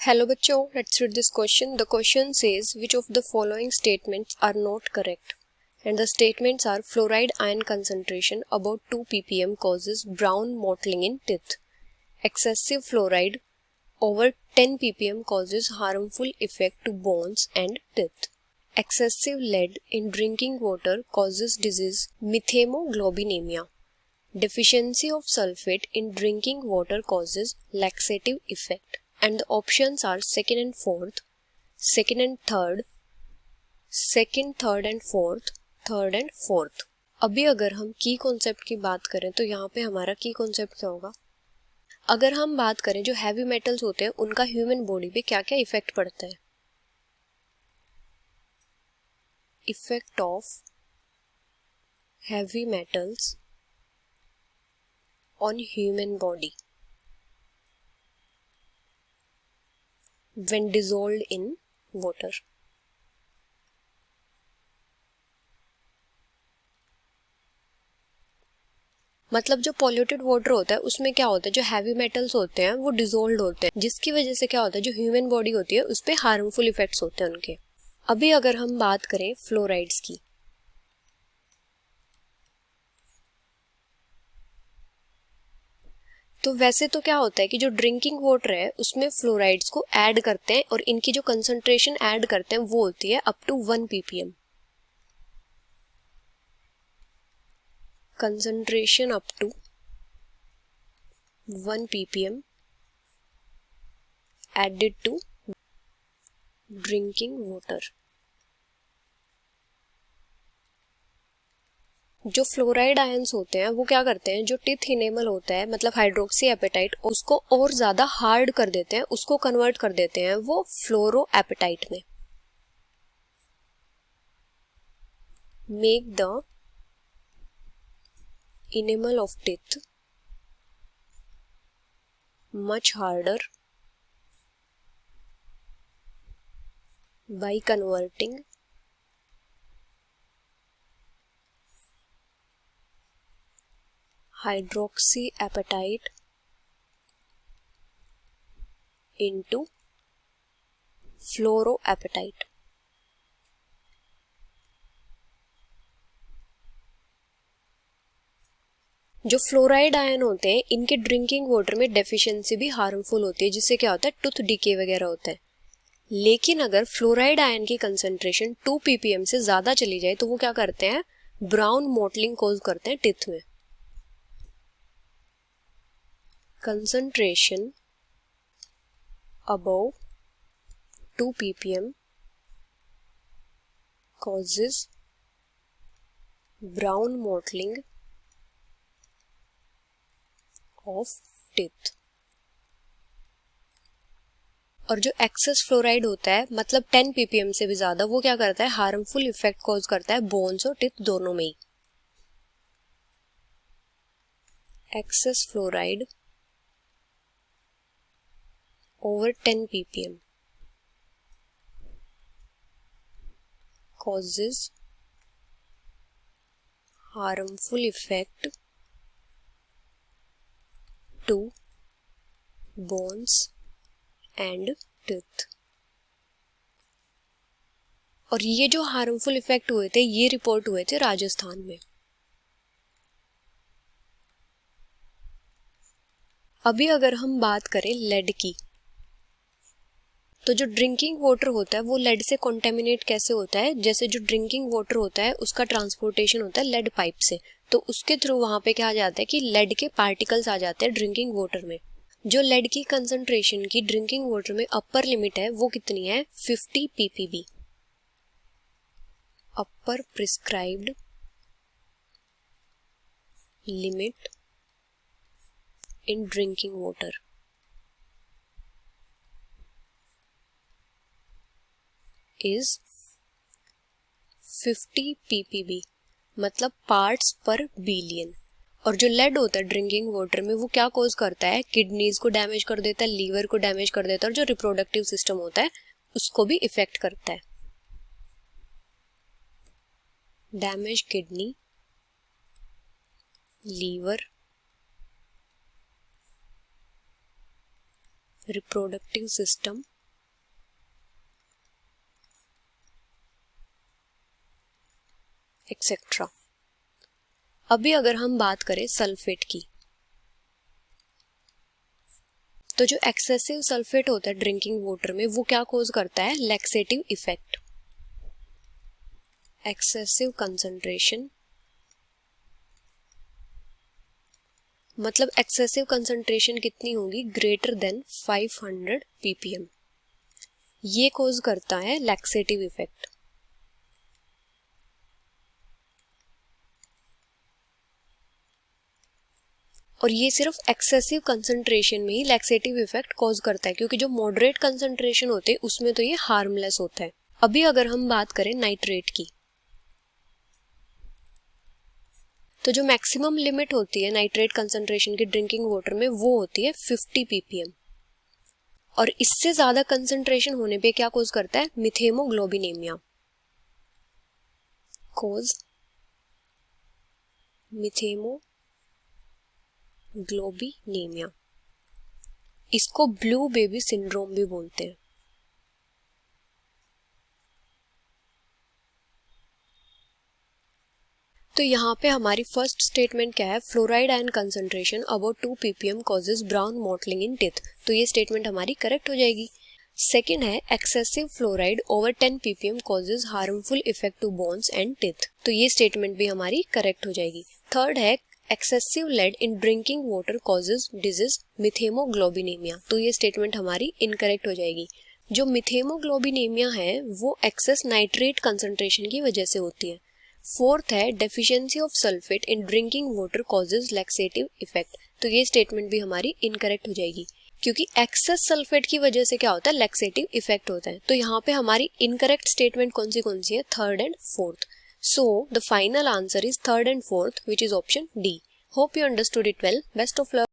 Hello बच्चों, let's read this question. The question says which of the following statements are not correct? And the statements are fluoride ion concentration about 2 ppm causes brown mottling in teeth. Excessive fluoride over 10 ppm causes harmful effect to bones and teeth. Excessive lead in drinking water causes disease methemoglobinemia. Deficiency of sulfate in drinking water causes laxative effect. And the options are second and fourth, second and third, second, third and fourth, third and fourth. अभी अगर हम की concept की बात करें तो यहाँ पे हमारा की कॉन्सेप्ट क्या होगा? अगर हम बात करें जो हैवी मेटल्स होते हैं उनका ह्यूमन बॉडी पे क्या क्या इफेक्ट पड़ता है? Effect of heavy metals on human body when dissolved in water. मतलब जो पॉल्यूटेड वाटर होता है उसमें क्या होता है, जो हैवी मेटल्स होते हैं वो डिसॉल्व होते हैं, जिसकी वजह से क्या होता है, जो ह्यूमन बॉडी होती है उस पे हार्मफुल इफेक्ट्स होते हैं उनके. अभी अगर हम बात करें फ्लोराइड्स की, तो वैसे तो क्या होता है कि जो ड्रिंकिंग वाटर है उसमें फ्लोराइड्स को ऐड करते हैं और इनकी जो कंसंट्रेशन ऐड करते हैं वो होती है up to 1 ppm. concentration up to 1 ppm added to drinking water. जो फ्लोराइड आयंस होते हैं वो क्या करते हैं, जो टिथ इनेमल होता है मतलब हाइड्रोक्सी एपेटाइट, उसको और ज्यादा हार्ड कर देते हैं, उसको कन्वर्ट कर देते हैं वो फ्लोरो एपेटाइट में. Make the enamel of teeth much harder by converting hydroxyapatite into fluoroapatite. जो फ्लोराइड आयन होते हैं इनके ड्रिंकिंग वाटर में डेफिशिएंसी भी हार्मफुल होती है, जिससे क्या होता है, टूथ डीके वगैरह होता है. लेकिन अगर फ्लोराइड आयन की कंसंट्रेशन 2 ppm से ज्यादा चली जाए तो वो क्या करते हैं, ब्राउन मोटलिंग कॉज करते हैं टिथ में. Concentration above 2 ppm causes brown mottling of teeth. और जो एक्सेस फ्लोराइड होता है मतलब 10 ppm से भी ज्यादा, वो क्या करता है, हार्मफुल इफेक्ट कॉज करता है बोन्स और टिथ दोनों में ही. Excess fluoride over 10 ppm causes harmful effect to bones and teeth. और ये जो हार्मफुल इफेक्ट हुए थे ये रिपोर्ट हुए थे राजस्थान में. अभी अगर हम बात करें लेड की, तो जो ड्रिंकिंग वाटर होता है वो लेड से कॉन्टेमिनेट कैसे होता है, जैसे जो ड्रिंकिंग वाटर होता है उसका ट्रांसपोर्टेशन होता है लेड पाइप से, तो उसके थ्रू वहां पे क्या आ जाता है कि लेड के पार्टिकल्स आ जाते हैं ड्रिंकिंग वाटर में. जो लेड की कंसंट्रेशन की ड्रिंकिंग वाटर में अपर लिमिट है वो कितनी है, 50 ppb, upper prescribed limit in drinking water is 50 ppb, मतलब पार्ट्स पर बिलियन. और जो लेड होता है ड्रिंकिंग वाटर में वो क्या कॉज करता है, किडनीज को डैमेज कर देता है, लीवर को डैमेज कर देता है, और जो रिप्रोडक्टिव सिस्टम होता है उसको भी इफेक्ट करता है. Damage kidney, liver, reproductive system etcetera. अभी अगर हम बात करें सल्फेट की, तो जो एक्सेसिव सल्फेट होता है ड्रिंकिंग वाटर में वो क्या कॉज करता है, लैक्सेटिव इफेक्ट। एक्सेसिव कंसंट्रेशन मतलब एक्सेसिव कंसंट्रेशन कितनी होगी, ग्रेटर देन 500 ppm, ये कॉज करता है लैक्सेटिव इफेक्ट। और ये सिर्फ एक्सेसिव कंसंट्रेशन में ही लैक्सेटिव इफेक्ट कॉज करता है, क्योंकि जो मॉडरेट कंसंट्रेशन होते हैं उसमें तो ये हार्मलेस होता है। अभी अगर हम बात करें नाइट्रेट की, तो जो मैक्सिमम लिमिट होती है नाइट्रेट कंसंट्रेशन की ड्रिंकिंग वाटर में वो होती है 50 ppm, और इससे ज्यादा कंसंट्रेशन होने पे क्या कॉज करता है, मिथेमोग्लोबिनेमिया। कॉज मिथेमोग्लोबिनेमिया, इसको ब्लू बेबी सिंड्रोम भी बोलते हैं। तो यहाँ पे हमारी फर्स्ट स्टेटमेंट क्या है, fluoride ion concentration about 2 ppm causes brown mottling in teeth, तो ये स्टेटमेंट हमारी करेक्ट हो जाएगी। सेकेंड है excessive fluoride over 10 ppm causes harmful effect to bones and teeth, तो ये स्टेटमेंट भी हमारी करेक्ट हो जाएगी। थर्ड है excessive lead in drinking water causes disease methemoglobinemia, तो ये स्टेटमेंट हमारी इनकरेक्ट हो जाएगी। जो मिथेमोग्लोबिनेमिया है वो एक्सेस नाइट्रेट कंसंट्रेशन की वजह से होती है। फोर्थ है deficiency of sulphate in drinking water causes laxative effect, तो ये स्टेटमेंट भी हमारी इनकरेक्ट हो जाएगी, क्योंकि एक्सेस सल्फेट की वजह से क्या होता है, लैक्सेटिव इफेक्ट होता है। तो यहाँ पे हमारी इनकरेक्ट स्टेटमेंट कौन सी है, third and fourth. So the final answer is third and fourth, which is option D. Hope you understood it well. Best of luck.